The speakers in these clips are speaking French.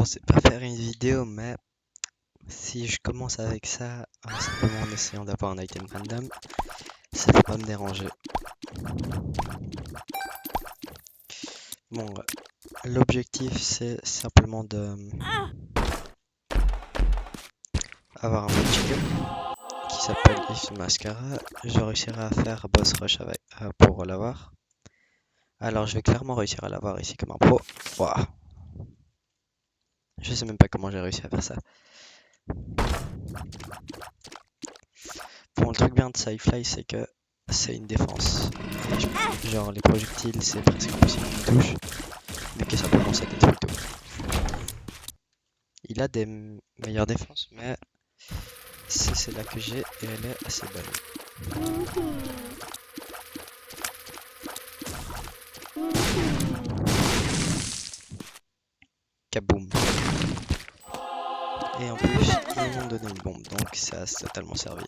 pensais pas faire une vidéo, mais si je commence avec ça, simplement en essayant d'avoir un item random, ça va pas me déranger. Bon, l'objectif c'est simplement de avoir un petit chicken qui s'appelle If Mascara. Je réussirai à faire boss rush avec, pour l'avoir. Alors je vais clairement réussir à l'avoir ici comme un pro. Waouh. Je sais même pas comment j'ai réussi à faire ça. Bon, le truc bien de Sci-Fly, c'est que c'est une défense. Genre, les projectiles, c'est presque impossible qu'ils touchent, mais que simplement ça détruit tout. Il a des meilleures défenses, mais c'est celle-là que j'ai et elle est assez bonne. Kaboom! Et en plus, ils m'ont donné une bombe, donc ça a totalement servi.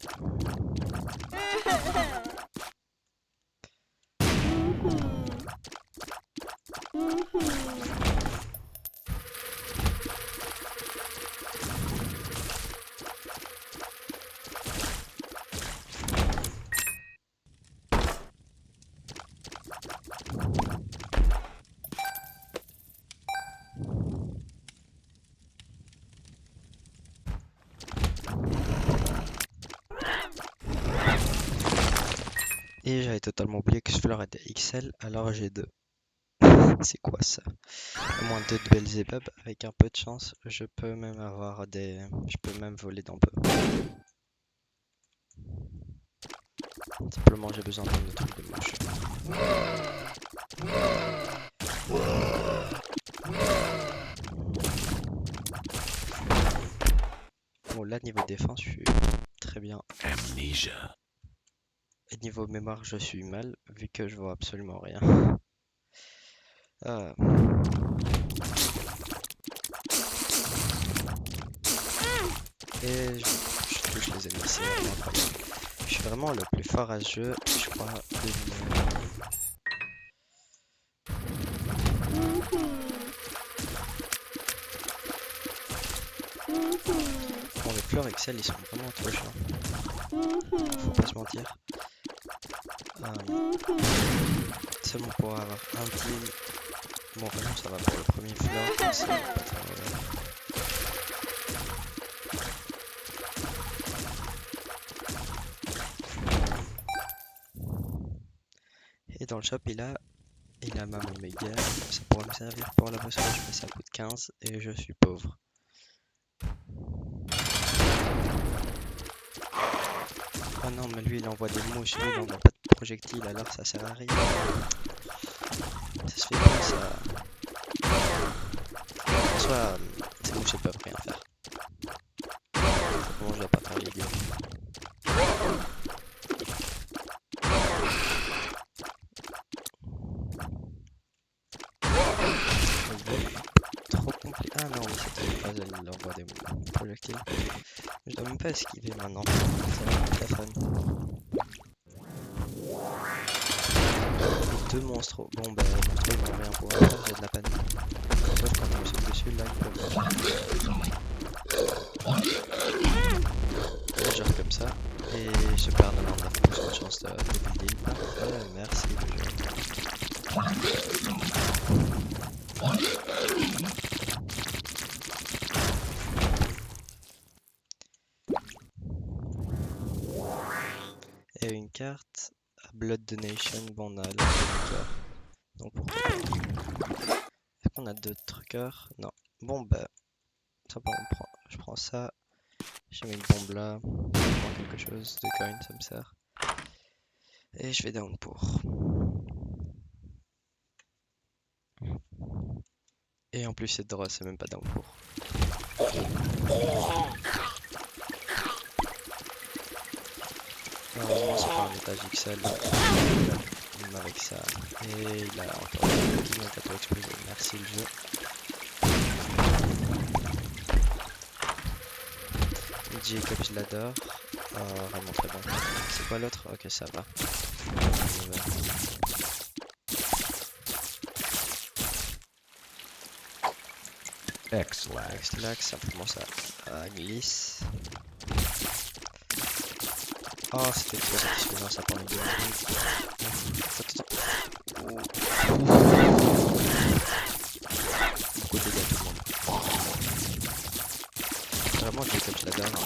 Et j'avais totalement oublié que ce fleur était XL, alors j'ai deux. C'est quoi ça? Au moins deux de Belzebub, avec un peu de chance, je peux même avoir des... Je peux même voler dans peu. Simplement j'ai besoin d'un autre truc de mouche. Bon là niveau défense je suis très bien. Amnesia. Et niveau mémoire je suis mal, vu que je vois absolument rien. Et je touche les ennemis, c'est vraiment incroyable. Je suis vraiment le plus fort à ce jeu, je crois, de l'univers. Bon, les fleurs Excel, ils sont vraiment trop chiants. Faut pas se mentir. Seulement pour avoir un team. Bon, non, ça va pour le premier fleur. C'est pas très mauvais. Et dans le shop, il a même Omega. Ça pourrait me servir pour la boss rush, mais ça coûte 15 et je suis pauvre. Oh non, mais lui il envoie des mouches, lui il envoie pas de projectiles, alors ça sert à rien. Ça se fait pas ça. En soi, ces mouches elles peuvent rien faire. Comment je dois pas faire les gueules. Trop compliqué. Ah non, oui, c'était une phase, elle envoie des projectiles. Je dois même pas esquiver maintenant. Ça va être très fun. Les deux monstres. Bon, bah, les monstres ils vont rien pouvoir faire, j'ai de la peine. En fait, quand on me saute dessus, là, ils peuvent. Et genre comme ça. Et je perds 99% de chance de builder. Parfait, merci le jeu. Et une carte. Blood Donation, bon on a le trucker. Donc pourquoi est-ce qu'on a d'autres truckers? Non. Bon bah, ça je prends ça. Je mets une bombe là. Je prends quelque chose de coin, ça me sert. Et je vais down pour. Et en plus cette draw c'est même pas down pour. Normalement c'est pas un étage XL. Même avec ça. Et il a encore une autre à tout exploser. Merci le jeu. Jacob je l'adore. Vraiment très bon. C'est quoi l'autre? Ok ça va. X-Lax. X-Lax, simplement ça glisse. Oh, c'était trop satisfaisant ça pendant 2 minutes. Beaucoup de dégâts tout le monde. Vraiment, je catch la dernière.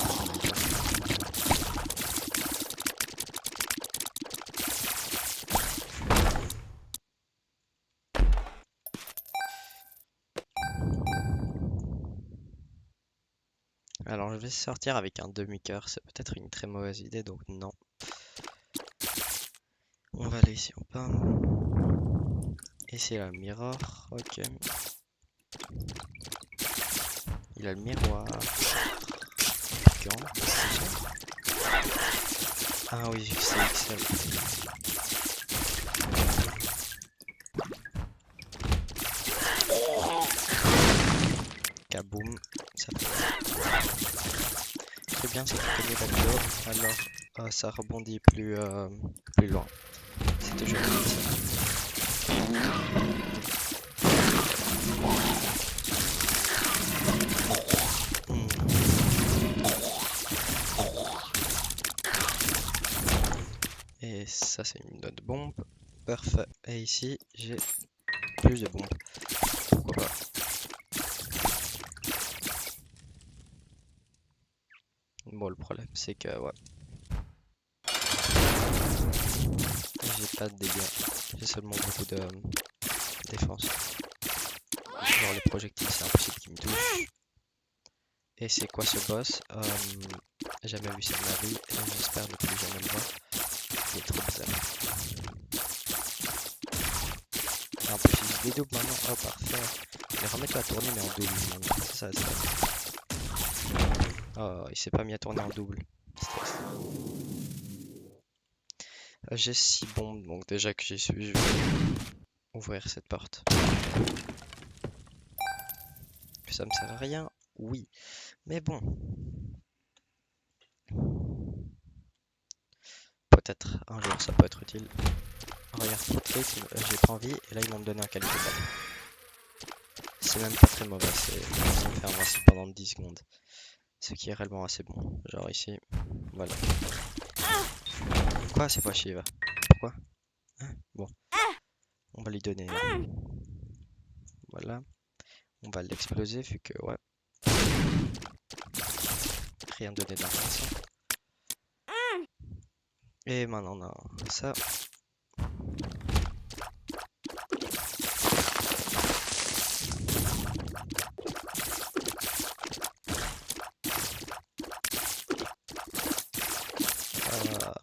Alors, je vais sortir avec un demi-cœur. C'est peut-être une très mauvaise idée, donc non. On va aller ici en bas. Et c'est la mirror. Ok. Il a le miroir. Quand? Ah oui, vu que c'est XL. Kaboom. Ça fait. C'est bien, c'est que les bateaux. Alors, ça rebondit plus loin. C'était joli. Et ça, c'est une autre bombe. Parfait. Et ici, j'ai plus de bombes. Pourquoi pas? Bon, le problème, c'est que, ouais. J'ai pas de dégâts. J'ai seulement beaucoup de défense. Genre, les projectiles, c'est impossible qu'ils me touchent. Et c'est quoi ce boss? Jamais vu ça de ma vie et j'espère ne plus jamais le voir. Il est trop bizarre. Et en plus, il se dédouble maintenant. Oh, parfait. Mais remets-toi à tourner, mais en double maintenant. C'est ça, c'est ça. Oh, il s'est pas mis à tourner en double. Stress. J'ai 6 bombes, donc déjà que j'y suis, je vais ouvrir cette porte. Que ça me sert à rien, oui. Mais bon. Peut-être un jour ça peut être utile. Regarde, trop de rythme, j'ai pas envie, et là ils vont me donner un qualificateur. C'est même pas très mauvais, ça me fait avancer pendant 10 secondes. Ce qui est réellement assez bon. Genre ici, voilà. Quoi, c'est pas Shiva? Pourquoi? Hein? Bon, on va lui donner. Voilà. On va l'exploser vu que, ouais. Rien donné d'intéressant. Et maintenant on a ça.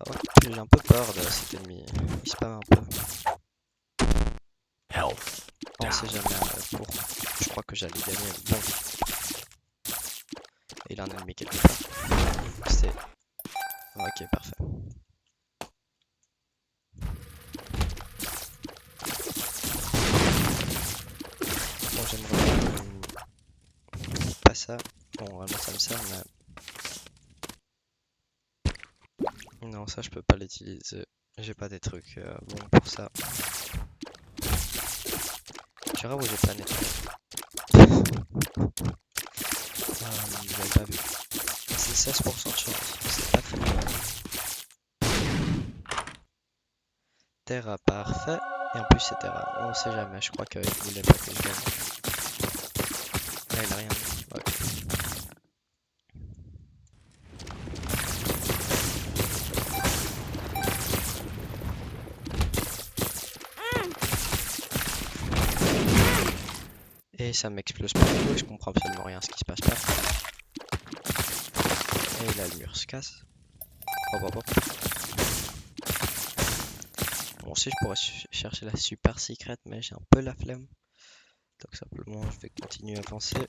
Ouais, j'ai un peu peur de cet ennemi. Il spam un peu. On sait jamais pour. Je crois que j'allais gagner. Bon. Et il a un ennemi quelque part. C'est. Ok, parfait. Bon, j'aimerais pas ça. Bon, vraiment ça me sert, mais. Non, ça je peux pas l'utiliser. J'ai pas des trucs bons pour ça. Je où j'ai pas nettoyé. J'avais pas vu. C'est 16% de chance. C'est pas très mauvais. Terra, parfait. Et en plus c'est Terra. On sait jamais. Je crois qu'il voulait pas que je gagne. Là il a rien dit. Ok. Et ça m'explose partout et je comprends absolument rien à ce qui se passe pas. Et là le mur se casse. Hop hop hop. Bon si je pourrais chercher la super secret mais j'ai un peu la flemme. Donc simplement je vais continuer à avancer.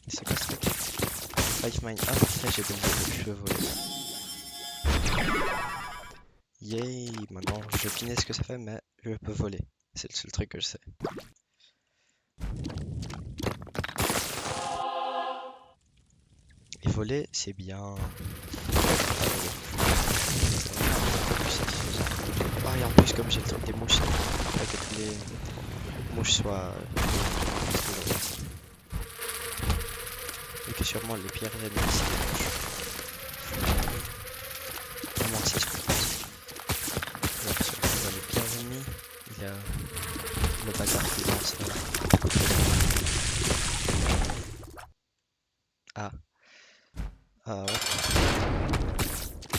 C'est quoi ce truc? Five mine. Ah parfait, j'ai besoin de cheveux volés. Yay! Maintenant je finis ce que ça fait mais je peux voler. C'est le seul truc que je sais. Et voler c'est bien. Ah Et en plus, comme j'ai le truc des mouches, il que tous les mouches soient. Et que sûrement les pires ennemis, c'est les mouches. Vraiment, c'est ce que je pense. Alors, parce que dans les pires ennemis, il y a le bâtard qui lance. Ah. Ah ouais.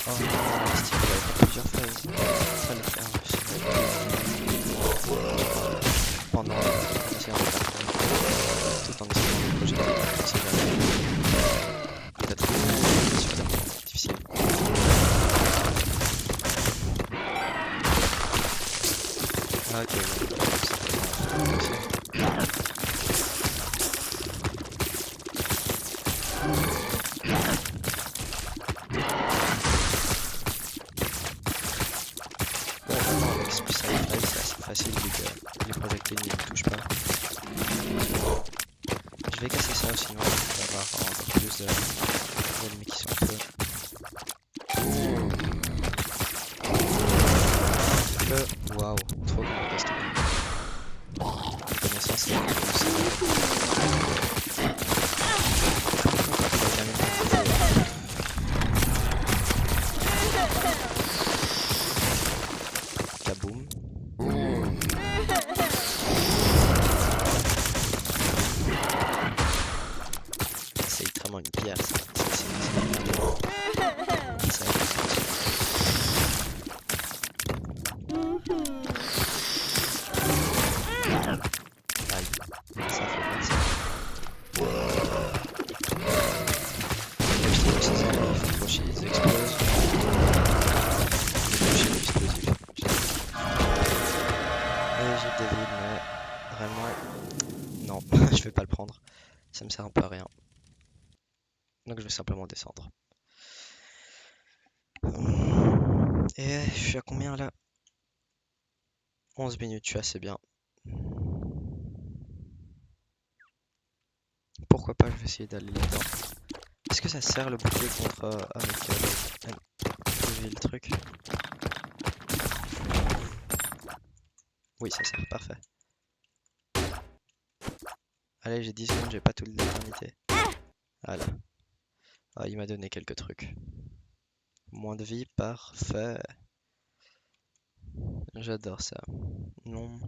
Oh non, Steve, il avait fait plusieurs phases. Ça le faire pendant en essayant de faire tout en essayant de projeter peut-être suffisamment difficile. Ah ok, facile vu que les projectiles ne touchent pas. Je vais casser ça sinon on va avoir encore plus d'ennemis qui sont en feu. Waouh, trop fantastique. Les connaissances c'est kaboom. C'est littéralement une pierre ça. Non, je vais pas le prendre. Ça me sert un peu à rien. Donc je vais simplement descendre. Et je suis à combien là? 11 minutes, je suis assez bien. Pourquoi pas, je vais essayer d'aller là-dedans. Est-ce que ça sert le bouclier contre avec le truc? Oui, ça sert, parfait. Allez, j'ai 10 secondes, j'ai pas toute l'éternité. Voilà. Ah, il m'a donné quelques trucs. Moins de vie, parfait. J'adore ça. Non.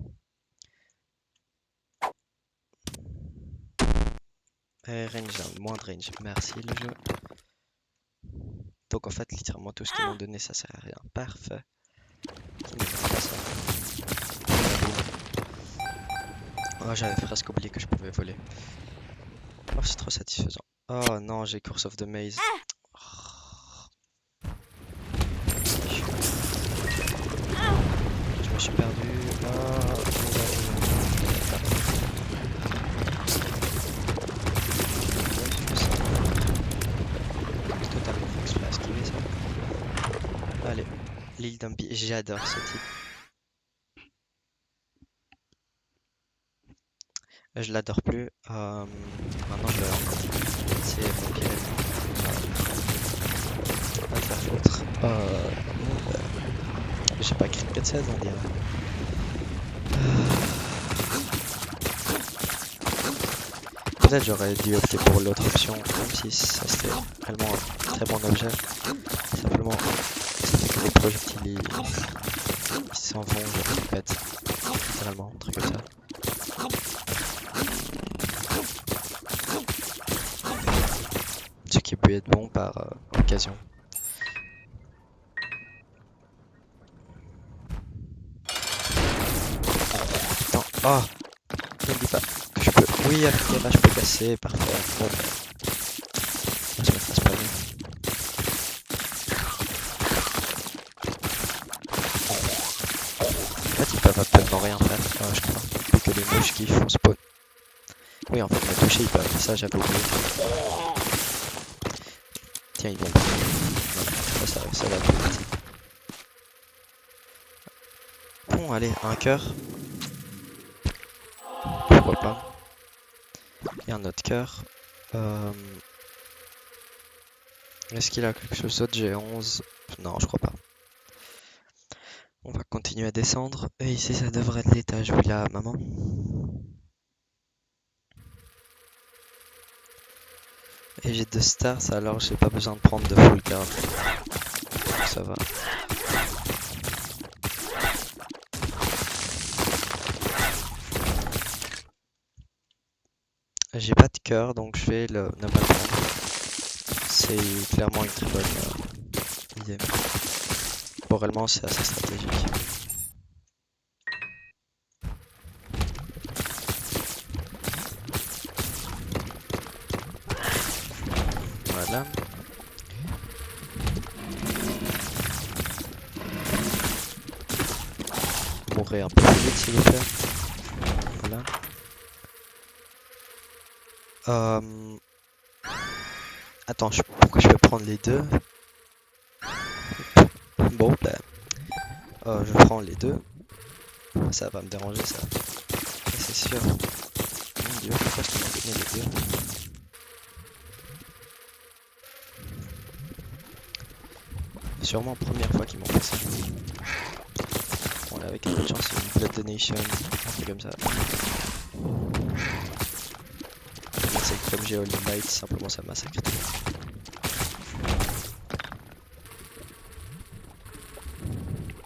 Range, moins de range. Merci le jeu. Donc en fait, littéralement tout ce qu'ils m'ont donné, ça sert à rien. Parfait. Oh, j'avais presque oublié que je pouvais voler. Oh, c'est trop satisfaisant. Oh non, j'ai Curse of the Maze. Je me suis perdu. Totalement exprès à esquiver ça. Allez, l'île d'Ambi, j'adore ce type. Je l'adore plus. Maintenant je l'adore. C'est Vampire. Va te faire foutre. J'ai pas écrit 4-16 on dirait. Peut-être j'aurais dû opter pour l'autre option, même si ça c'était réellement un très bon objet. Simplement, ça fait que les projectiles ils s'en vont, je répète, littéralement, un truc comme ça. Ce qui peut être bon par occasion. Putain, oh! Ne me dis pas que je peux. Oui, avec les vaches, je peux casser, parfait. Bon, bah. Je me fasse pas bien. En fait, ils peuvent absolument rien faire, je crois. Plus que les mouches qui font spawn. Oui, en fait, me toucher, ils peuvent. Ça, j'avais oublié. Tiens, ils vont. Non, ça va plus vite. Bon, allez, un cœur. Pourquoi pas. Et un autre cœur. Est-ce qu'il a quelque chose d'autre? J'ai 11. Non, je crois pas. On va continuer à descendre. Et ici, ça devrait être l'étage où il a maman. Et j'ai 2 stars, alors j'ai pas besoin de prendre de full card. Donc ça va. J'ai pas de cœur, donc je vais ne pas le prendre. C'est clairement une très bonne idée. Moralement, c'est assez stratégique. Voilà. Mourrez un peu plus vite, s'il vous plaît. Voilà. Attends, pourquoi je vais prendre les deux? Bon, ben, je prends les deux. Ça va me déranger, ça. C'est sûr. Mon Dieu, pourquoi je m'ai donné les deux? Sûrement première fois qu'ils m'ont fait ça. Bon, là, avec un peu de chance, c'est une Blood Donation, un truc comme ça. C'est que comme j'ai Holy Light, simplement ça massacre tout.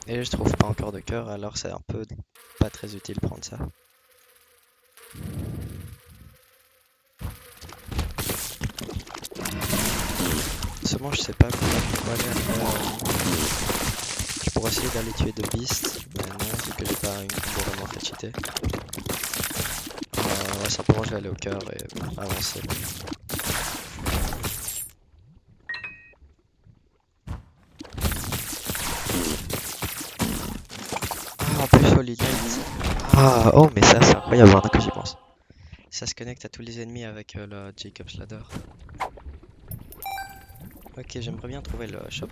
Et je trouve pas encore de cœur, alors c'est un peu pas très utile prendre ça. Seulement je sais pas quoi aller. Je pourrais essayer d'aller tuer de Beast, mais non, vu que j'ai pas une combo vraiment fait cheater. Ouais, simplement je vais aller au cœur et avancer. Ah, en plus Holy Light. Ah, oh, mais ça c'est incroyable, maintenant que j'y pense. Ça se connecte à tous les ennemis avec le Jacob's Ladder. Ok, j'aimerais bien trouver le shop.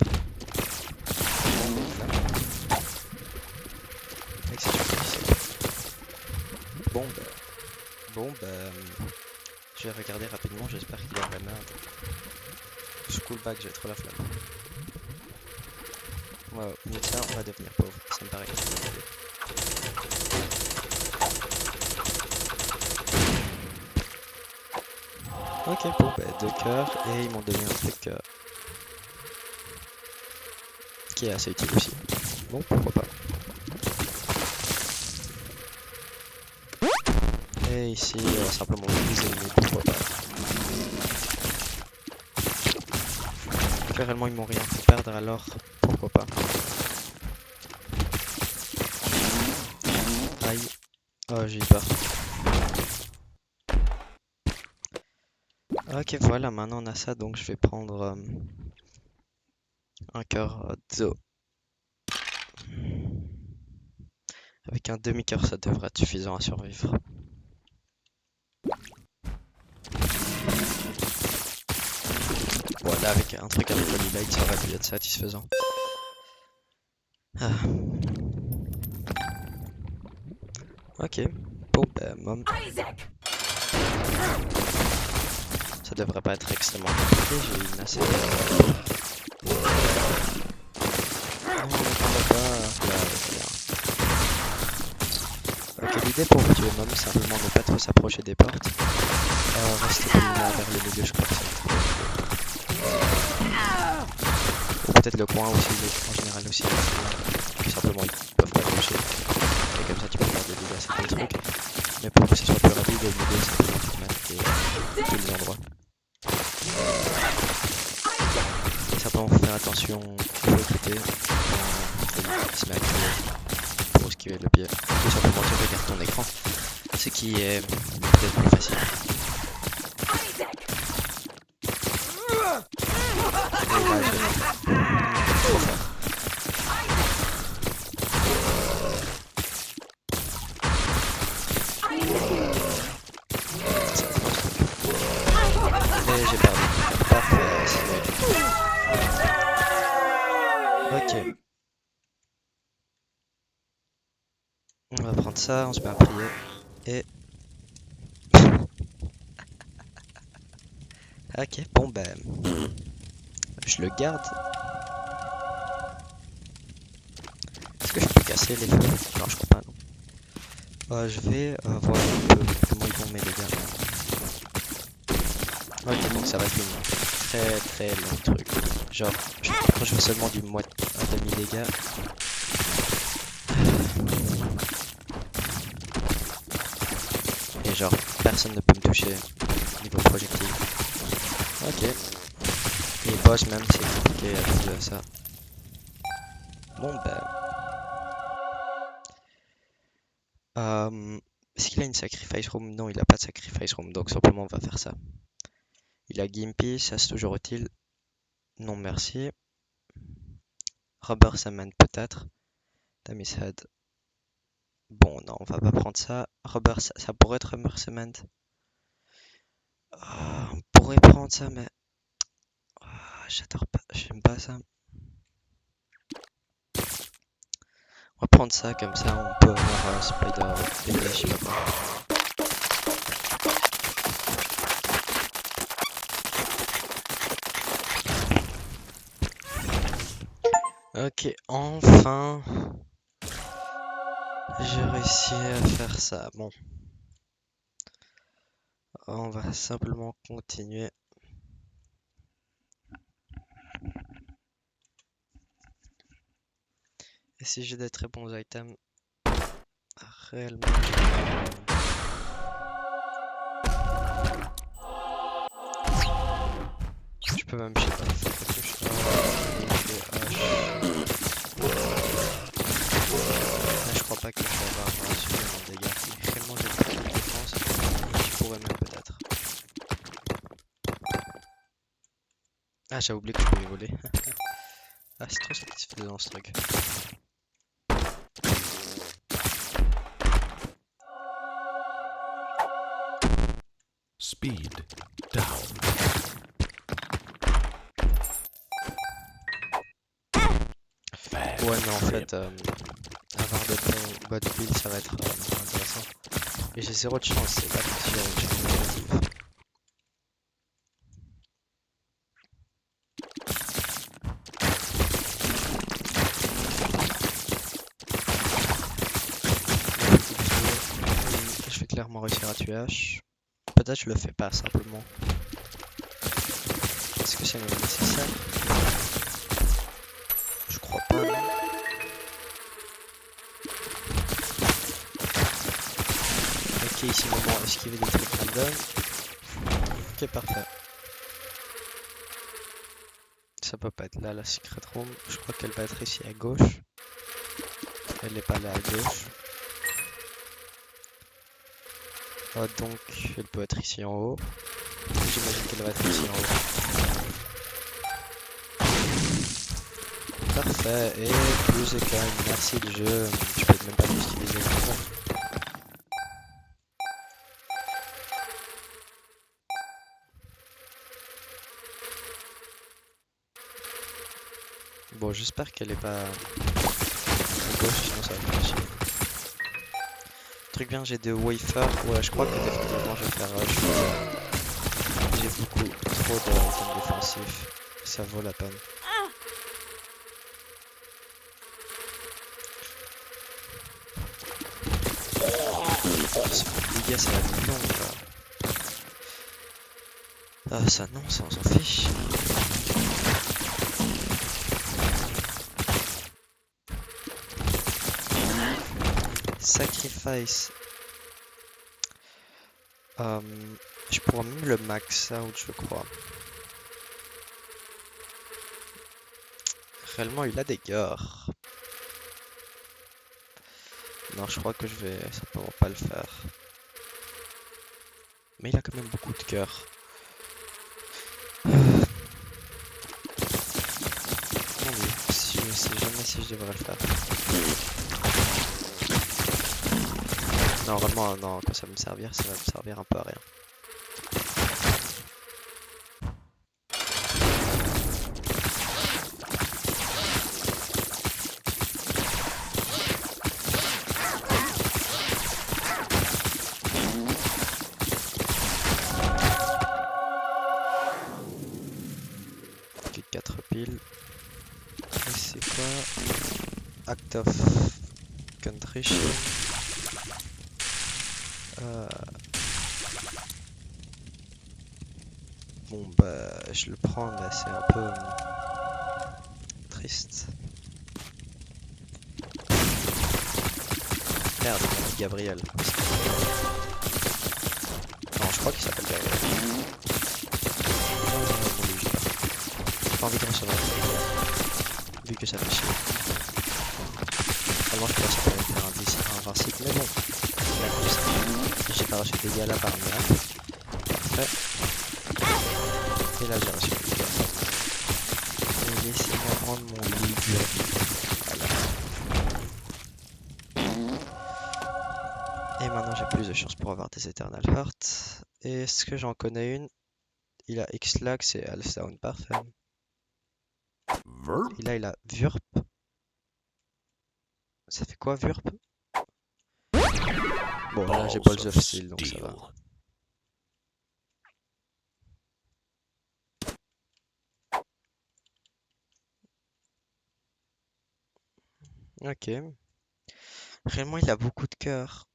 Avec cette shop ici. Bon, je vais regarder rapidement, j'espère qu'il y a de la merde. School back, j'ai trop la flamme. Ouais, mieux que ça, on va devenir pauvre, ça me paraît une bonne idée. Ok, bon, bah, 2 cœurs, et ils m'ont donné un truc qui est assez utile aussi. Bon, pourquoi pas. Et ici, simplement des ennemis, pourquoi pas. Clairement, ils m'ont rien fait perdre, alors pourquoi pas. Aïe. Oh, j'ai eu peur. Ok, voilà, maintenant on a ça, donc je vais prendre un cœur Zo. Avec un demi-cœur, ça devrait être suffisant à survivre. Voilà, avec un truc avec Holy Light, ça aurait pu être satisfaisant. Ah. Ok, bon, ben, mom. Ça devrait pas être extrêmement compliqué, j'ai une assez... Non, on va pas... Là, voilà. Ok, l'idée pour tuer mom, c'est simplement ne pas trop s'approcher des portes. Rester comme là vers le milieu, je crois que c'est... Ou peut-être le coin aussi, en général aussi. Tout simplement, ils peuvent pas toucher. Et comme ça, tu peux faire des dégâts à certains trucs. Mais pour que ce soit plus rapide, l'idée c'est simplement de mettre tous les endroits. Et simplement faut faire attention, il faut écouter quand il se met à crier pour esquiver le pied. Tout simplement tu regardes ton écran, ce qui est peut-être plus facile. Et là, trop fort. Et j'ai perdu. Parfait, c'est ok. On va prendre ça, on se met à prier. Et... Ok, bon ben... Je le garde. Est-ce que je peux lancer les feux? Non, je crois pas, non. Je vais voir un peu comment ils vont mes dégâts. Ok, donc ça va être une très très long truc. Genre, quand je fais seulement du demi dégâts. Et genre, personne ne peut me toucher niveau projectile. Ok. Et boss même, c'est compliqué à cause de ça. Bon est-ce qu'il a une sacrifice room? Non, il a pas de sacrifice room, donc simplement on va faire ça. Il a Gimpy, ça c'est toujours utile. Non merci. Rubber Cement peut-être. Damage Head. Bon non, on va pas prendre ça. Rubber, ça pourrait être Rubber Cement. On pourrait prendre ça, mais j'adore pas, j'aime pas ça. On va prendre ça, comme ça on peut avoir un Spider Village, je sais pas quoi. Ok, enfin, j'ai réussi à faire ça. Bon, on va simplement continuer. Et si j'ai des très bons items, réellement, je peux même, je sais pas, faire quelque chose. Je crois pas que je vais avoir suffisamment de dégâts. Si réellement j'ai beaucoup de défense, je pourrais même peut-être. Ah, j'ai oublié que je pouvais voler. Ah, c'est trop satisfaisant ce truc. Speed down. Ouais, mais en fait, avoir de bons bot builds, ça va être intéressant. Et j'ai zéro de chance, c'est pas que j'ai une chance négative. Je vais clairement réussir à tuer H. Peut-être je le fais pas simplement. Est-ce que c'est même nécessaire? Je crois pas. Non. Ok, ici moment esquiver des trucs random. Ok, parfait. Ça peut pas être là, la secret room. Je crois qu'elle va être ici à gauche. Elle n'est pas là à gauche. Donc, elle peut être ici en haut. J'imagine qu'elle va être ici en haut. Parfait, et plus et quand même, merci le jeu. Je peux même pas l'utiliser. Bon, j'espère qu'elle est pas à gauche, sinon ça va me faire chier. Truc bien, j'ai deux wafers. Ouais, je crois que définitivement je vais faire rush. J'ai beaucoup trop d'items défensifs. Ça vaut la peine. Les gars, ça va être long quoi. Ah, ça non, ça on s'en fiche. Sacrifice. Je pourrais même le max out, je crois. Réellement, il a des gars. Non, je crois que je vais simplement pas le faire. Mais il a quand même beaucoup de cœur. Mon dieu, je sais jamais si je devrais le faire. Non, vraiment, non, quand ça va me servir, ça va me servir un peu à rien. Ok, 4 piles. Et c'est quoi? Act of Concentration. Bon bah je le prends mais c'est un peu triste. Merde, il m'appelle Gabriel. Non, je crois qu'il s'appelle Gabriel. J'ai pas envie de recevoir vu que ça fait chier. Vraiment je pense qu'on va faire un invincible, mais bon, la course. J'ai pas reçu de dégâts là par miracle. Parfait. Et là j'ai reçu des dégâts. Et laissez-moi rendre mon ligue. Voilà. Et maintenant j'ai plus de chance pour avoir des Eternal Heart. Et est-ce que j'en connais une? Il a X-Lax et Alstown, parfait. Et là il a Vurp. Ça fait quoi Vurp? Bon là j'ai Balls of Steel donc ça va. Ok. Réellement il a beaucoup de cœur.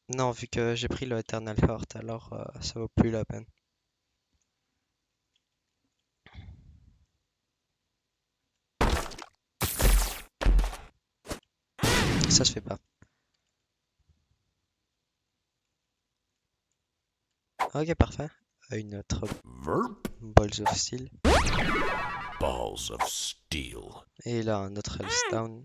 Non, vu que j'ai pris le Eternal Heart, alors ça vaut plus la peine. Ça se fait pas. Ok, parfait. Une autre Balls of Steel. Balls of Steel. Et là, un autre Hellstown.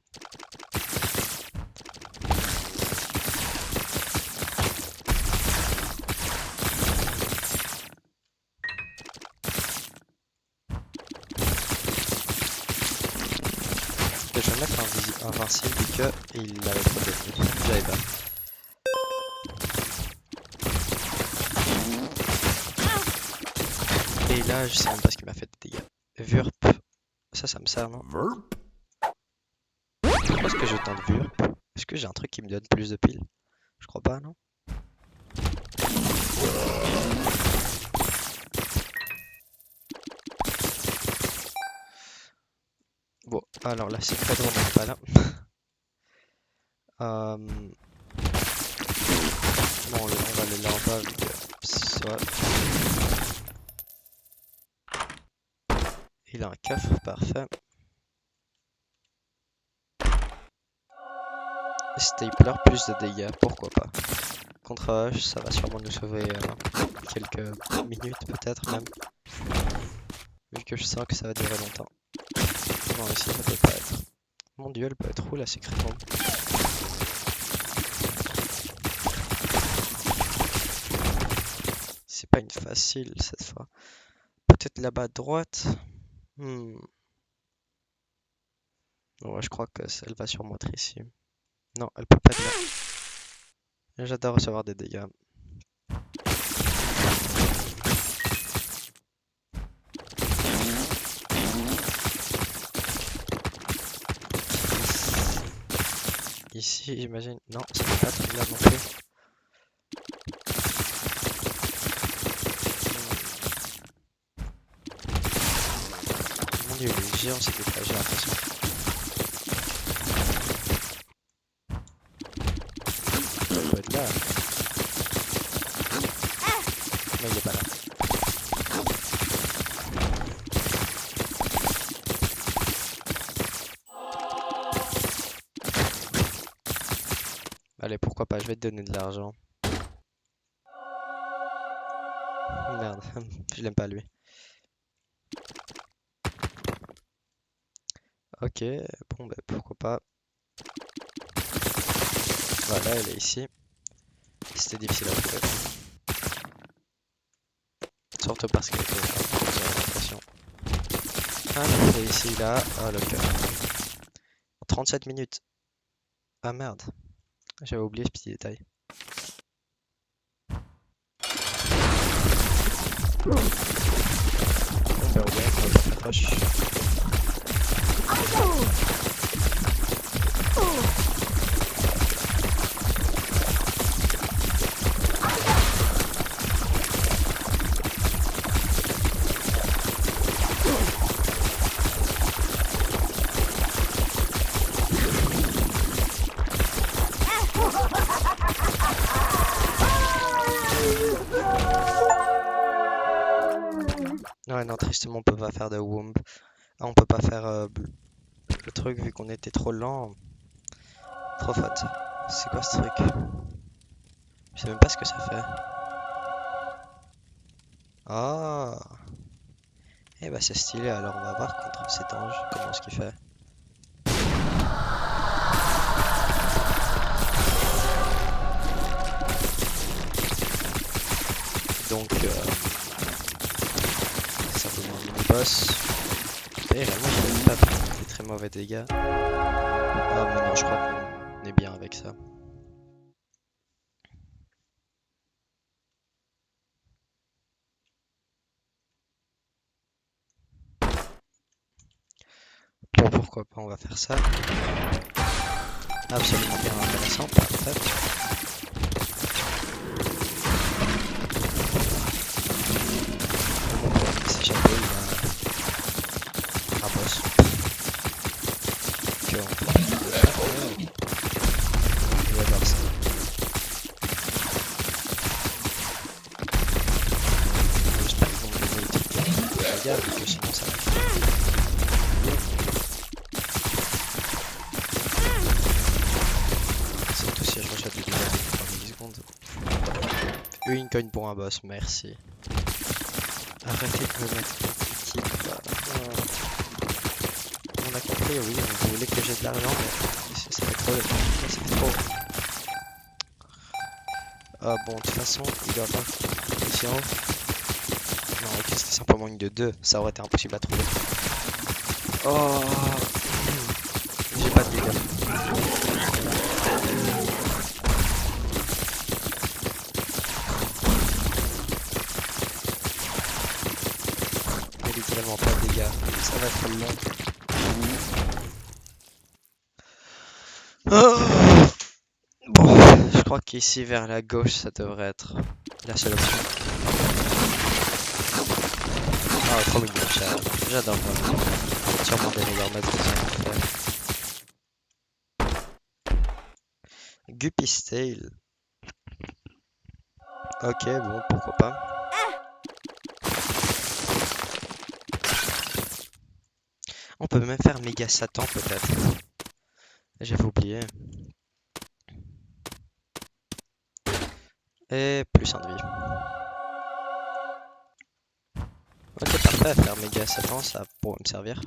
Je vais mettre un invincible vu que il l'avait trop détenu. J'avais pas. Et là, je sais même pas ce qui m'a fait des dégâts. Vurp. Ça me sert, non? Pourquoi est-ce que je tente Vurp? Est-ce que j'ai un truc qui me donne plus de piles? Je crois pas, non? Bon, alors là, c'est très drôle, on n'est pas là. Bon, on va aller là en bas vu que ça. Il a un coffre, parfait. Stapler, plus de dégâts, pourquoi pas. Contre H, ça va sûrement nous sauver quelques minutes, peut-être même. Vu que je sens que ça va durer longtemps. Non, ici, ça peut pas être. Mon dieu, elle peut être où la secret room? C'est pas une facile cette fois. Peut-être là-bas à droite. Ouais, je crois que elle va sûrement être ici. Non, elle peut pas être là. J'adore recevoir des dégâts. Ici, j'imagine. Non, ça peut pas être là non plus. Mon dieu, les géants s'est déplacé, j'ai l'impression. Ça peut être là. Non, il est pas là. Allez, pourquoi pas, je vais te donner de l'argent. Merde, je l'aime pas lui. Ok, bon bah pourquoi pas. Voilà, elle est ici. C'était difficile à trouver. Surtout parce qu'elle était l'impression. Ah, elle est ici, là. Ah, le cœur. 37 minutes. Ah merde. J'avais oublié ce petit détail. On verra bien quand on s'approche. Ouais, non, tristement, on peut pas faire de womb. Ah, on peut pas faire le truc vu qu'on était trop lent. Trop fun ça. C'est quoi ce truc? Je sais même pas ce que ça fait. Ah! Eh bah c'est stylé, alors on va voir contre cet ange comment ce qu'il fait. Donc c'est simplement un mini-boss. Et réellement il a pas pris des très mauvais dégâts. Ah mais non, je crois qu'on est bien avec ça. Bon, pourquoi pas, on va faire ça. Absolument bien intéressant, parfait. Bon, pour s'échapper, il a un boss. Que on peut il va voir ça. J'espère qu'ils vont me donner des trucs de dégâts, vu que sinon ça va être... Surtout si je rejette des dégâts en 3 millisecondes. Une coin pour un boss, merci. Arrêtez de me mettre une petite... On a compris, oui, vous voulez que j'ai de l'argent, mais ça fait trop, ça fait trop. Ah bon, de toute façon, il doit avoir ici en haut. Non, ok, c'était simplement une de 2, ça aurait été impossible à trouver. Oh, j'ai pas de dégâts. Mais littéralement pas de dégâts, ça va être long. Oh, bon, je crois qu'ici vers la gauche, ça devrait être la seule option. Ah, trop mignon, j'adore vraiment. Sûrement des meilleurs modes qu'ils ont fait. Guppy's Tale. Ok, bon, pourquoi pas. On peut même faire méga Satan peut-être. J'avais oublié. Et plus un de vie. Ok, parfait, faire méga Satan, ça pourrait me servir.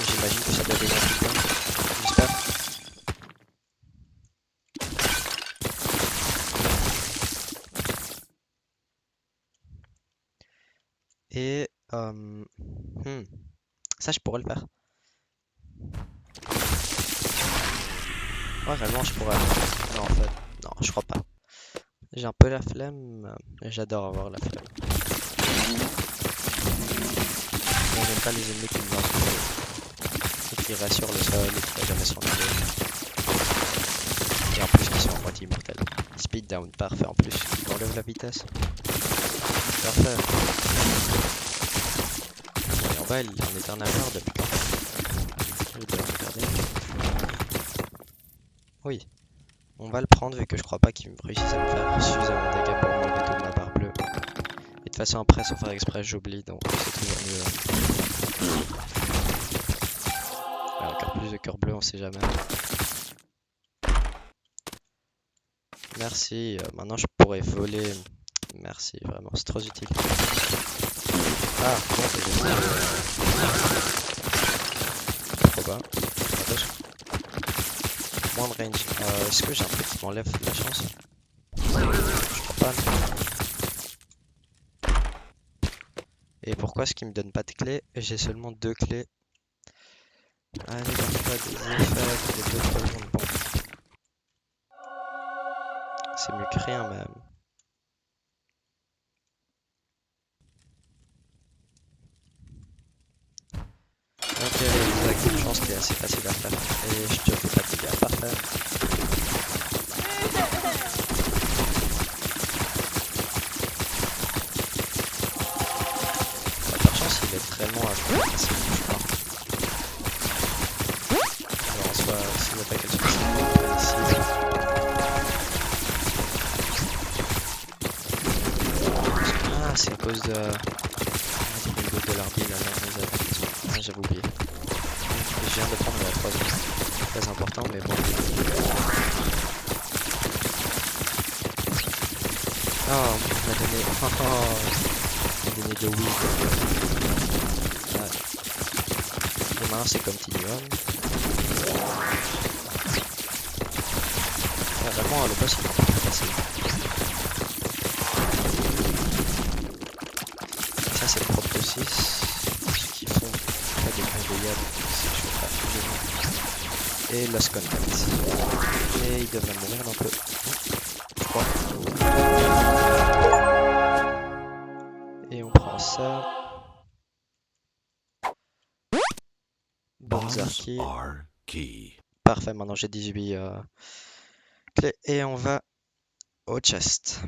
J'imagine que ça doit donner un truc bien. J'espère. Et ça je pourrais le faire. Ouais, réellement je pourrais. Non, en fait, non, je crois pas. J'ai un peu la flemme. J'adore avoir la flemme. Mais j'aime pas les ennemis qui me lancent et qui restent sur le sol et qui ne jamais s'enlever. Et en plus qui sont en moitié immortels. Speed down, parfait en plus. Il enlève la vitesse. Parfait. Et en bas, il en est un avoir depuis quand? Je dois regarder. Oui. On va le prendre vu que je crois pas qu'il réussisse à me faire suffisamment de dégâts pour m'enlever toute ma barre bleue. Et de toute façon après sans faire exprès j'oublie donc c'est toujours mieux. Ouais, encore plus de cœur bleu, on sait jamais. Merci, maintenant je pourrais voler. Merci, vraiment, c'est trop utile. Ah, bon, c'est pourquoi pas. Attention. Moins de range. Est-ce que j'ai un truc qui m'enlève la chance? Je crois pas. Et pourquoi est-ce qu'il me donne pas de clés? J'ai seulement 2 clés. Allez, donne pas des effets, des 2-3 secondes. Bon. C'est mieux que rien même. Ok, avec une chance qui est assez facile à faire. Et je te fais pas de dégâts, parfait. Par chance, il est vraiment à côté, ça bouge pas. Alors en soi, s'il n'y a pas quelque chose ici. Ah, c'est à cause de... très important, mais bon. Oh, on m'a donné... on m'a donné de weed. Ouais. Et maintenant c'est Continuum. Ouais, vraiment, le boss il est très facile. Ça c'est Propre 6. Ce qu'ils font pas des conveyables, c'est que je fais pas tout le monde. Et Lost Contact. Et il devrait mourir un peu. Je crois. Et on prend ça. Bombs Banzarki. are key. Parfait, maintenant j'ai 18 clés. Et on va au chest.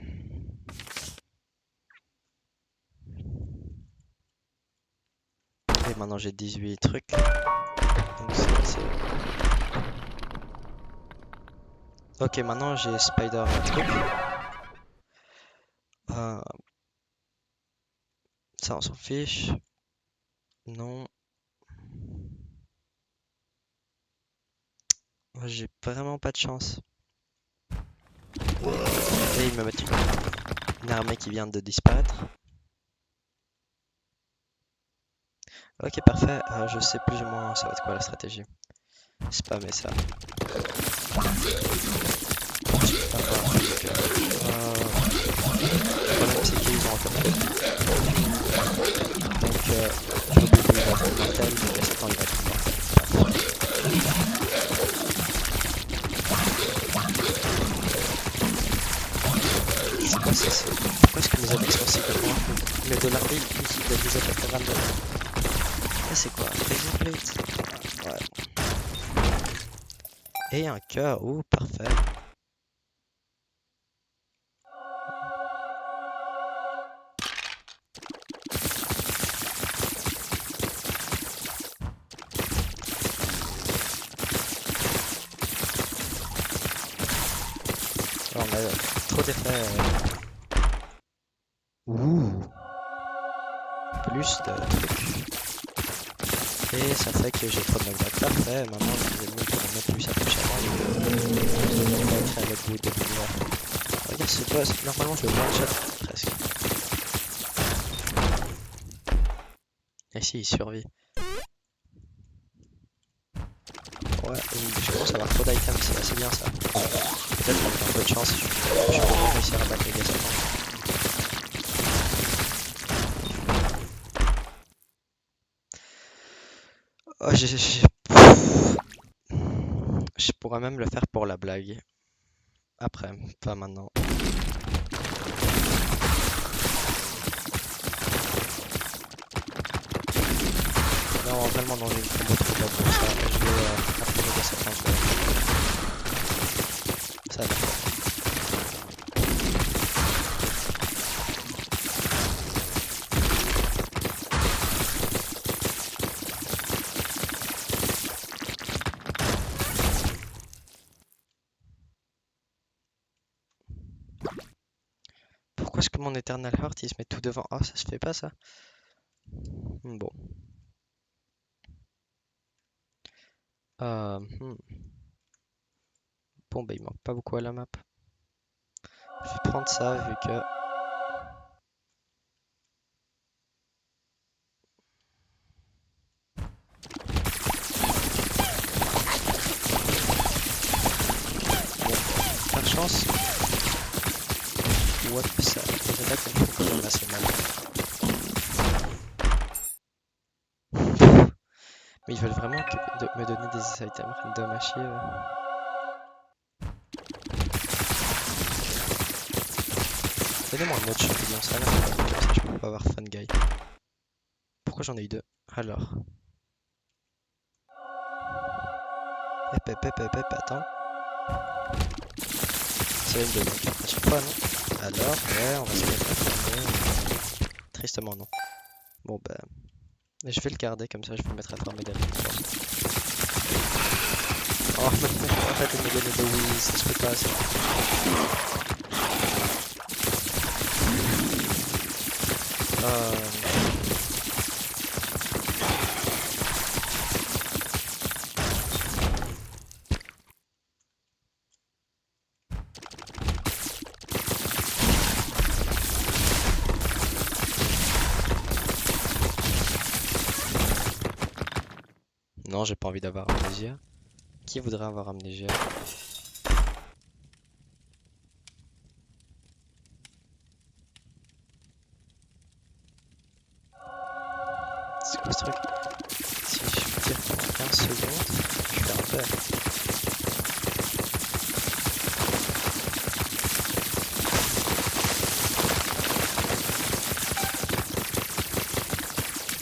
Et maintenant j'ai 18 trucs. Donc c'est assez... Ok, maintenant j'ai Spider un truc. Ça on s'en fiche. Non. J'ai vraiment pas de chance. Et il me met une armée qui vient de disparaître. Ok, parfait. Je sais plus ou moins ça va être quoi la stratégie. Spammer ça. Le problème c'est qu'ils ont encore fait. Donc je me dis qu'il va être mortel, mais Satan il va être mortel. Je sais pas si c'est... Pourquoi est-ce que mes attaques sont si complètement... Mais de l'armée, il y a des attaques random. Ah, c'est quoi? Prison plate? Ouais. Et un cœur, ouh, parfait. Alors, on a trop d'effets. Ouh, plus de trucs. Et ça fait que j'ai trop de knockback. Parfait, maintenant les ennemis pourront même plus s'approcher à moi. On va être à l'autre bout de l'univers. Regarde ce boss, normalement je le one-shot presque. Et si, il survit. Ouais, je commence à avoir trop d'items, c'est assez bien ça. Peut-être qu'avec un peu de chance, je pourrais réussir à battre les gars Satan. Oh, je pourrais même le faire pour la blague. Après, pas maintenant. Non, vraiment non, j'ai une combo trop belle pour ça. Je vais après les gars Satan, je vais... Ça va. Pourquoi est-ce que mon Eternal Heart il se met tout devant? Ah, ça se fait pas ça. Bon. Hmm. Bon, bah il manque pas beaucoup à la map. Je vais prendre ça vu que... Bon, par chance. What ça? Les attaques elles font quand même assez mal. Mais ils veulent vraiment me donner des items random à chier. Donnez-moi un autre champignon, ça là, comme ça je peux pas avoir Fun Guy. Pourquoi j'en ai eu deux? Alors. Attends. C'est une de nos cartes à chaque fois, non? Alors, ouais, on va se mettre à farmer. Tristement, non. Bon, bah. Je vais le garder comme ça, je vais le mettre à farmer également. Oh, arrête de me donner de oui, ça se fait pas ça. Non, j'ai pas envie d'avoir Amnésia. Qui voudrait avoir Amnésia? C'est quoi ce truc? Si je tire pendant 15 secondes, je fais un peur.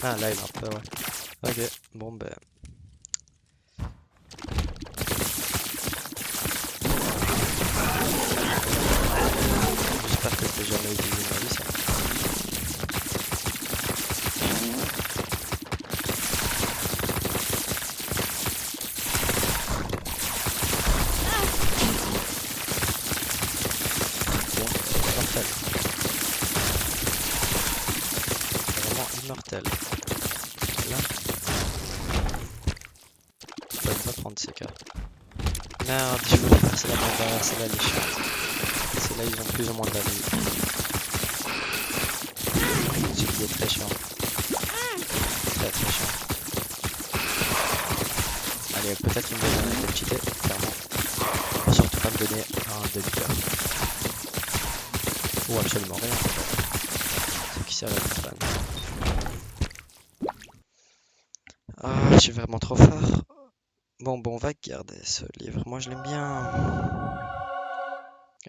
Ah là il a un peu ouais. Ok, bon ben. J'espère que j'ai jamais utilisé ma vie ça. Bon, immortel. Vraiment immortel. Là. Je peux pas prendre ces cas. Merde, je voulais passer la barrière, c'est là les chiants. C'est là ils ont plus ou moins de la vie. Ce qui est très chiant. Très très chiant. Allez, peut-être une petite idée, clairement. Faut surtout pas me donner un demi-cœur. Ou absolument rien. Ce qui sert à être fan. Ah, je suis vraiment trop fort. Bon, on va garder ce livre. Moi, je l'aime bien.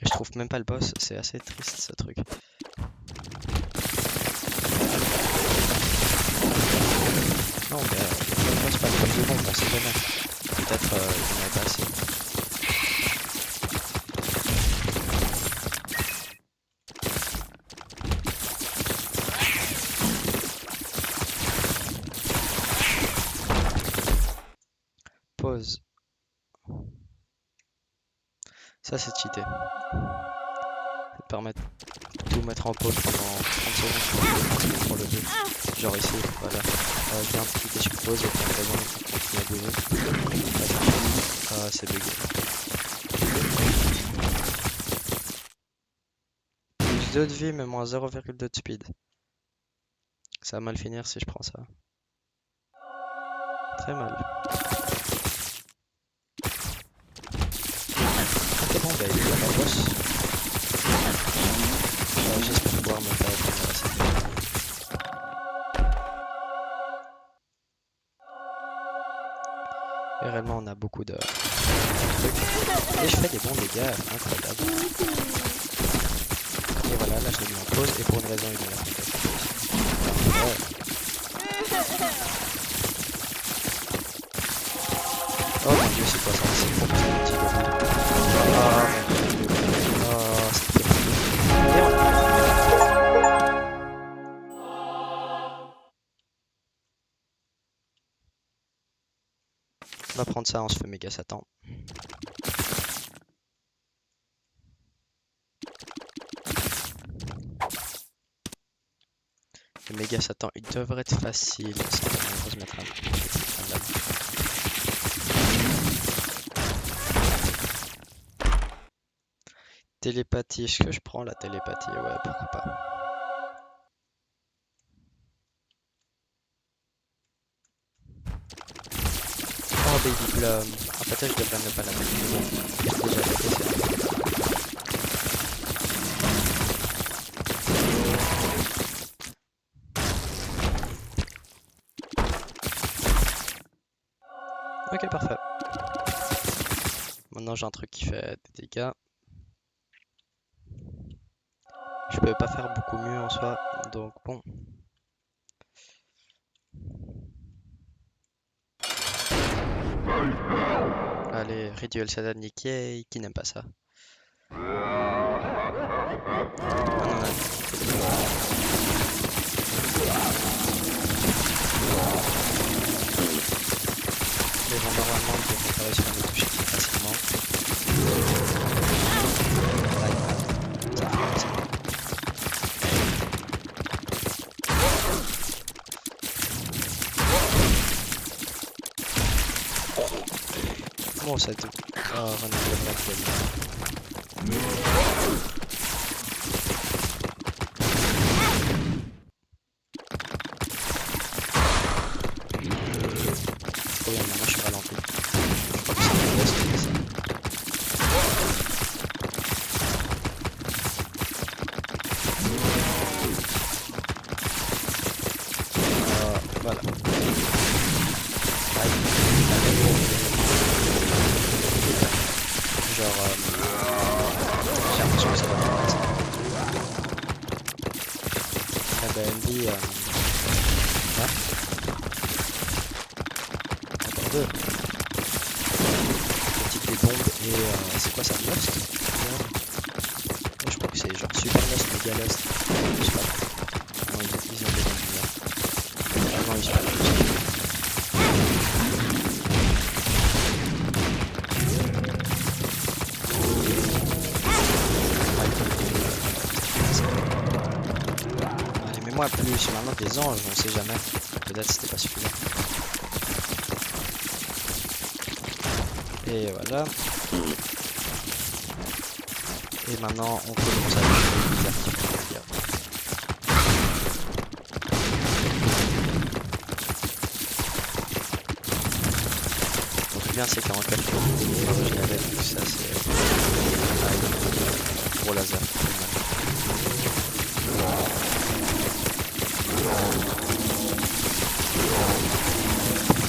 Et je trouve même pas le boss. C'est assez triste, ce truc. Non, mais le boss, pas le boss de bombe, on sait jamais. Peut-être il n'y en avait pas assez. Pause. Ça, c'est cheaté. Ça te permet de tout mettre en pause pendant 30 secondes pour le jeu. Genre ici, voilà. Je viens de cliquer sur pause et pour une raison, on continue à bouger. Ah, c'est bugué. Plus 2 de vie, mais moins 0,2 de speed. Ça va mal finir si je prends ça. Très mal. Ok, bon, bah, il est là, la boss. J'espère pouvoir me faire intéresser. Et réellement, on a beaucoup de trucs. Et je fais des bons dégâts, incroyable. Et voilà, là je l'ai mis en pause, et pour une raison, il est là. Oh mon dieu, c'est quoi ça? C'est pour ça, un petit peu. Ah mon dieu. Oh, c'est terrible. Et on va prendre ça, on se fait méga Satan. Le méga Satan, il devrait être facile. On va se mettre un là. Télépathie, est-ce que je prends la télépathie? Ouais, pourquoi pas. Oh Baby Plum. En fait, je devrais ne pas la mettre. J'ai déjà fait ça. Ok, parfait. Maintenant, j'ai un truc qui fait des dégâts. Je peux pas faire beaucoup mieux en soi, donc bon. Allez, rituel satanique, yay, qui n'aime pas ça? Ah non, là. Les gens normalement ils devraient réussir à me toucher très facilement. Comment ça tout? Oh, René, trop bien, maintenant genre... j'ai l'impression que ça va pas mal ça. Ah bah MV... là. Encore deux. Petite des bombes et... c'est quoi ça? Lost? Ouais. Je crois que c'est genre Super Lost, Mega Lost. Je sais pas. Non, ils ont des bombes là. Ah non, ils sont pas là. Allez, mets-moi plus maintenant des anges, on sait jamais. Peut-être c'était pas suffisant. Et voilà. Et maintenant on commence à faire les articles. Donc le bien c'est qu'en cas de je l'avais, donc ça c'est gros laser.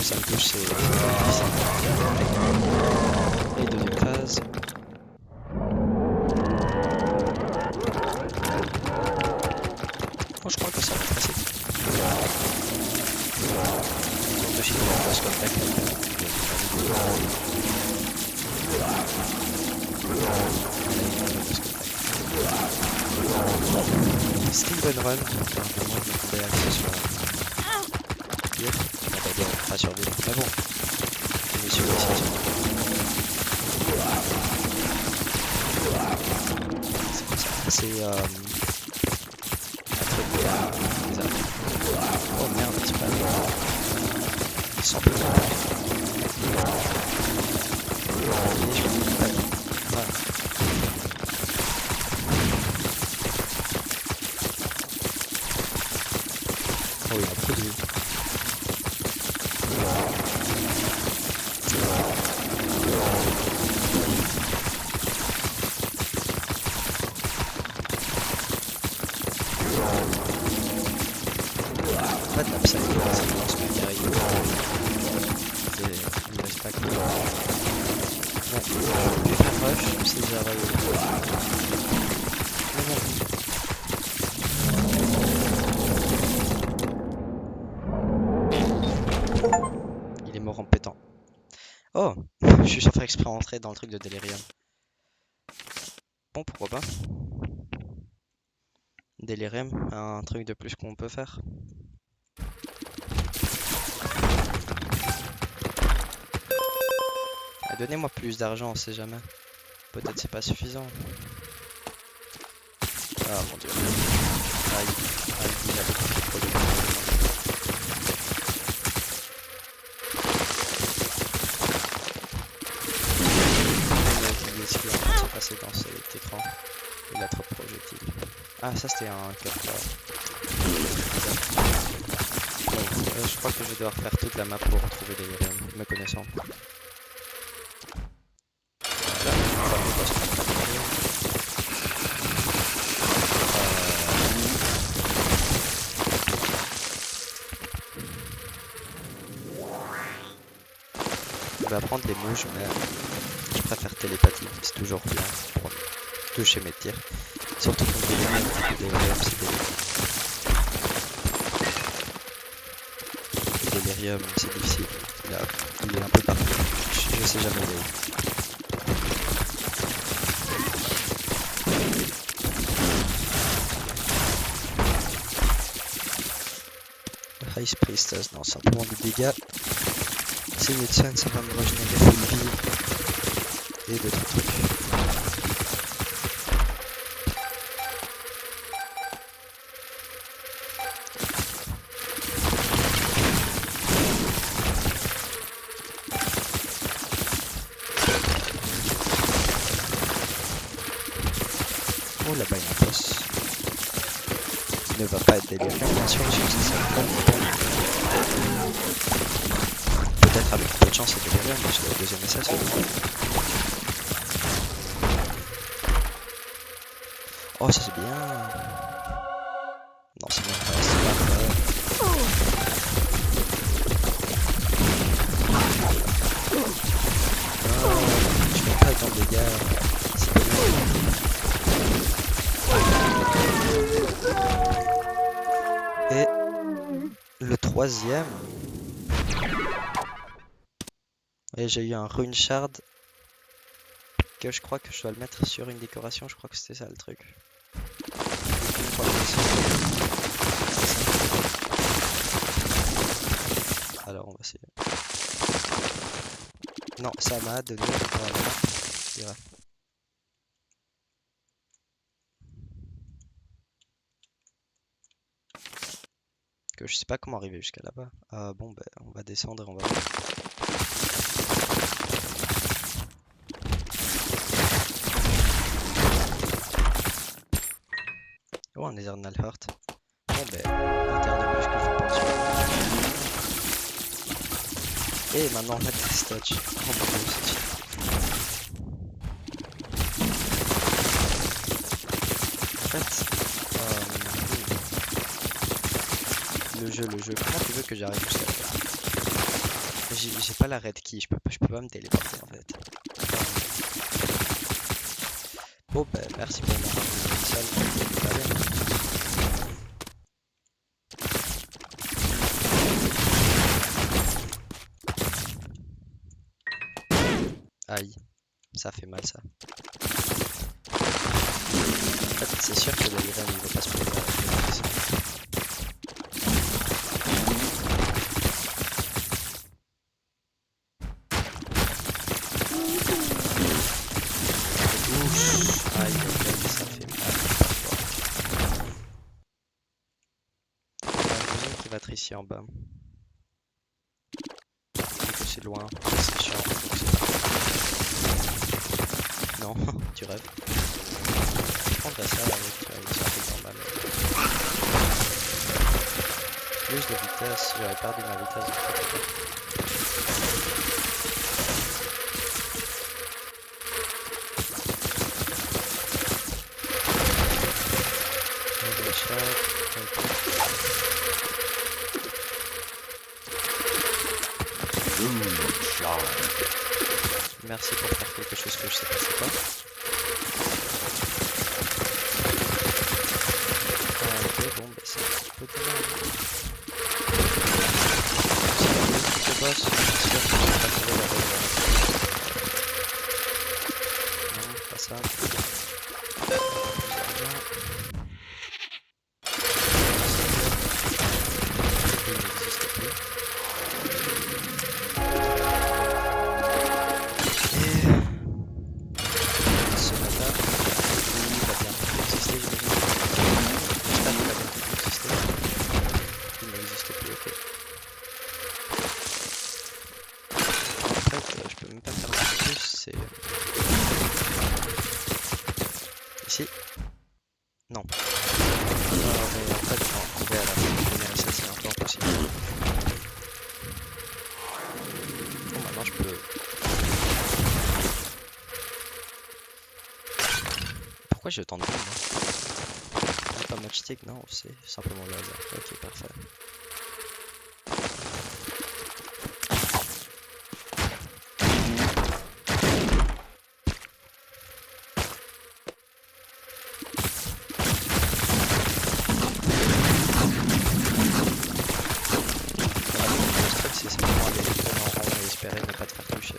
Ça me touche, c'est et deuxième phase. Oh, je crois que ça va passer. De chez nous, on passe comme tac. Steven Run, donc vraiment je m'attendais à ce soit pire. On va dire pas survivre. Mais bon, je me suis réussi à survivre. C'est comme ça. C'est un truc bizarre. Oh merde, c'est pas il sent plus. Voilà. Oh, il y a beaucoup de vie. En fait, la psy, c'est une lance guerrier. Il me reste pas que... Ouais, je vais faire rush, si j'arrive. Mais bon. Il est mort en pétant. Oh, je suis fait exprès rentrer dans le truc de Delirium. Bon, pourquoi pas. Delirium, un truc de plus qu'on peut faire. Ah, donnez-moi plus d'argent, on sait jamais. Peut-être c'est pas suffisant. Ah mon dieu. Ah, il a beaucoup de produits. Ce qui est en train de se passer dans cet écran. Il a trop de projectiles. Ah, ça c'était un cœur. Bon, je crois que je vais devoir faire toute la map pour retrouver Delirium, me connaissant. Voilà, on va aller poster Delirium. Je vais apprendre les mouches, mais je préfère télépathie, c'est toujours bien pour toucher mes tirs. Surtout pour Delirium, c'est Delirium, c'est difficile. Il est un peu partout. Je sais jamais où il est. High Priestess, non, simplement des dégâts. C'est une scène, ça va me régénérer full vie. Et d'autres trucs. Oh là-bas il y a un boss. Il ne va pas être Delirium, bien sûr, je sais que ça va. Peut-être avec un peu de chance c'est Delirium, mais j'ai le deuxième assassin. Oh ça c'est bien. Non c'est même pas, c'est pas vrai. Je peux pas attendre de gars. Et le troisième. Et j'ai eu un rune shard. Que je crois que je dois le mettre sur une décoration. Je crois que c'était ça le truc. Une fois que c'est- Alors on va essayer. Non, ça m'a donné. Voilà. Que je sais pas comment arriver jusqu'à là-bas. Ah bon, ben on va descendre et on va voir. Oh, un Eternal Heart. Bon, ben, un terre de plus que je pense. Et maintenant on a des statues. Oh mon dieu, c'est chiant. En fait, le jeu, comment tu veux que j'arrive jusqu'à là-bas? J'ai pas la red key, je peux pas me téléporter en fait. Bon ben merci pour m'avoir donné une salle. Aïe, ça fait mal ça. En fait c'est sûr que le Iran il va pas se préparer. Aïe, ça fait mal. Il y a un deuxième qui va être ici en bas. Vu que c'est loin, c'est chiant. Non, tu rêves. Je prendrais ça avec une sortie normale. Plus de vitesse, j'aurais perdu ma vitesse. Merci pour faire quelque chose que je sais pas c'est quoi. Ok, bon, bah c'est un petit peu dommage. Si le boss, c'est sûr que je vais pas trouver la bonne. Non, pas ça. Il n'existe plus. Ici? Non. Mais en fait, on va à la fin, ça c'est un peu impossible. Bon, maintenant je peux. Pourquoi j'ai autant de bombes? Pas matchstick, non, c'est simplement le hasard. Ok, parfait. C'est simplement aller tourner en rond et espérer ne pas te faire toucher.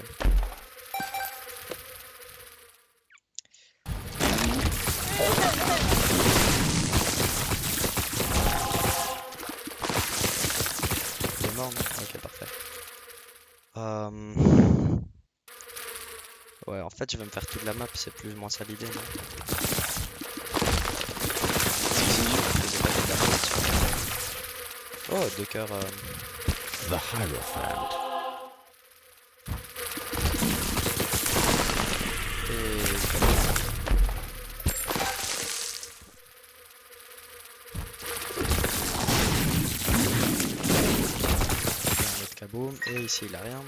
Il est mort, non? Ok, parfait. Ouais, en fait, je vais me faire toute la map, c'est plus ou moins ça l'idée, non? Oh, 2 cœurs. The Hierophant. Un autre kaboom, et ici il a rien.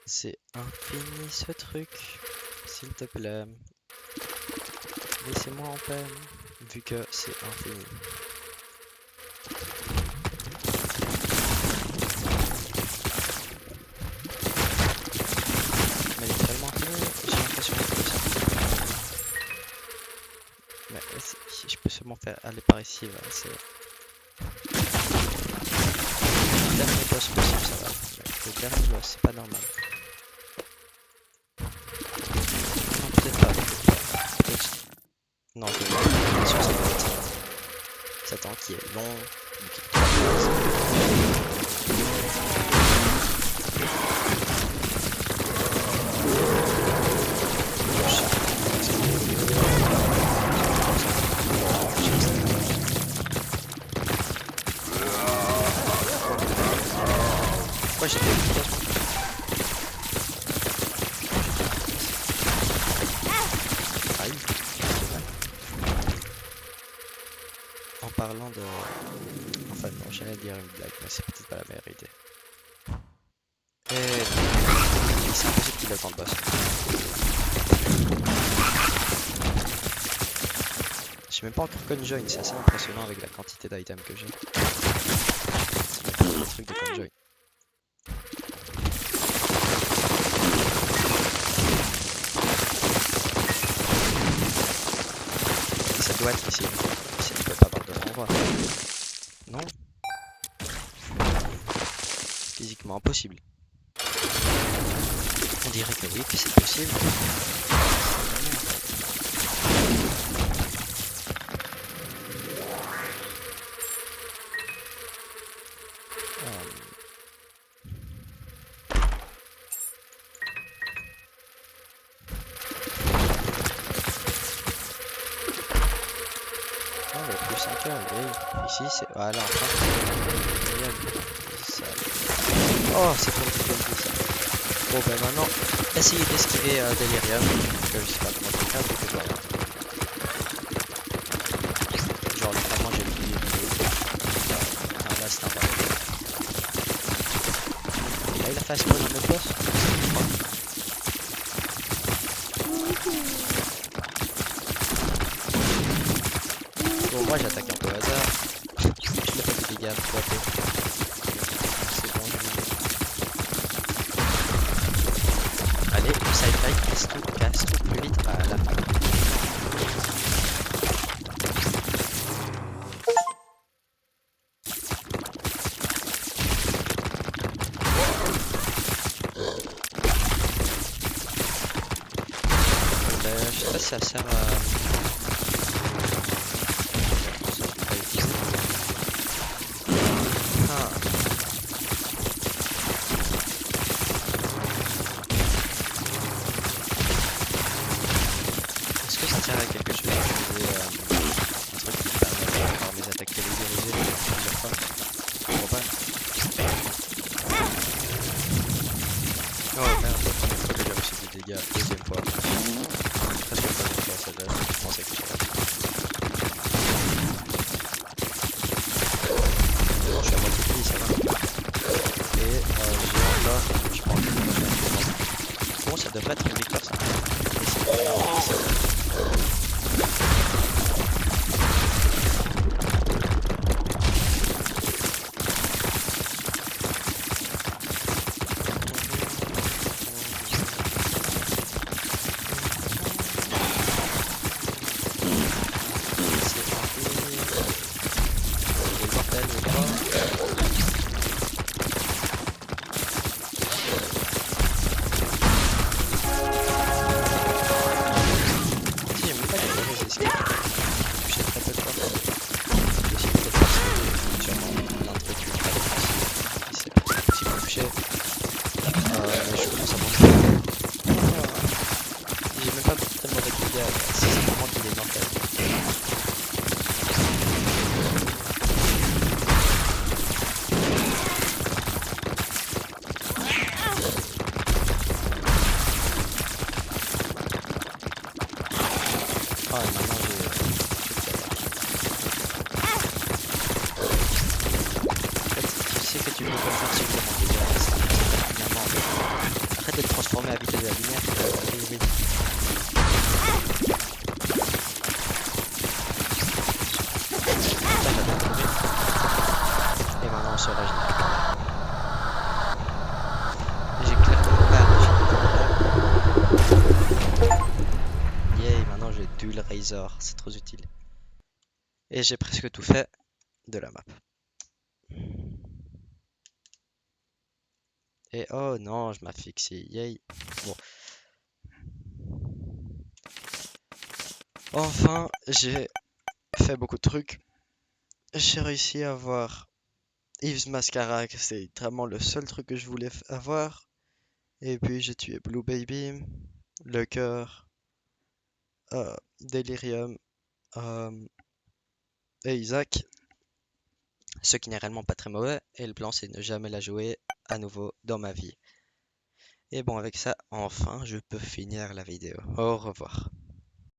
C'est infini ce truc, s'il te plaît. Laissez-moi en peine, vu que c'est infini. aller par ici, va, c'est... Le dernier boss possible, ça va. Mais le dernier boss, c'est pas normal. Non, peut-être pas. Peut-être... Non, je vais voir. Sur cette partie. Cet temps qui est long, mais qui est 3 Pourquoi j'étais efficace? Aïe. En parlant de... Enfin non, j'allais dire une blague, mais c'est peut-être pas la meilleure idée. Et... C'est impossible qu'il attende le boss. J'ai même pas encore conjoin, c'est assez impressionnant avec la quantité d'items que j'ai. C'est même pas un truc de conjoin. Ça doit être ici. Ici, tu peux pas avoir de renvoi. Non. Physiquement impossible. On dirait que oui, que c'est possible. Oh, il y a plus 5 heures, yay. Ici, c'est... Voilà, enfin. Ça... Oh, c'est pour le truc ça. Bon, ben maintenant, essayez d'esquiver Delirium. Parce que je sais pas comment je vais faire, vu que je vois rien. Genre, littéralement, j'ai oublié de... Ah, là, c'est un bug. Là, il a fait spawn un autre boss. Bon, moi j'attaque un peu au hasard. Je me fais des dégâts pour peu. C'est bon, je vais. Allez, le side casse tout plus vite. Voilà. Je sais pas si ça sert à... Est-ce que ça sert à quelque chose d'utiliser un truc qui permet d'avoir mes attaques télévisées plusieurs fois? Je crois pas. Oh merde, la première fois que j'ai reçu des dégâts, deuxième fois. Presque pas une fois celle-là, je pensais que j'aurais. Bon, je suis à moitié de vie, ça va. Et j'ai encore, je prends le coup. Bon, ça devrait être une victoire ça. Et c'est pas grave, Ah, maintenant tu sais que tu peux pas faire suffisamment de dégâts, finalement. Arrête de te transformer à vitesse de la lumière, oui, oui. Et maintenant on se rajeunit. J'ai clairement pas. Yay, maintenant j'ai Dual Razor, c'est trop utile. Et j'ai presque tout fait de la map. Et oh non, je m'ai fixé. Yay. Bon. Enfin, j'ai fait beaucoup de trucs. J'ai réussi à avoir Yves Mascara, que c'est vraiment le seul truc que je voulais avoir. Et puis j'ai tué Blue Baby, Le Cœur, Delirium et Isaac. Ce qui n'est réellement pas très mauvais. Et le plan, c'est de ne jamais la jouer à nouveau dans ma vie. Et bon, avec ça, enfin, je peux finir la vidéo. Au revoir.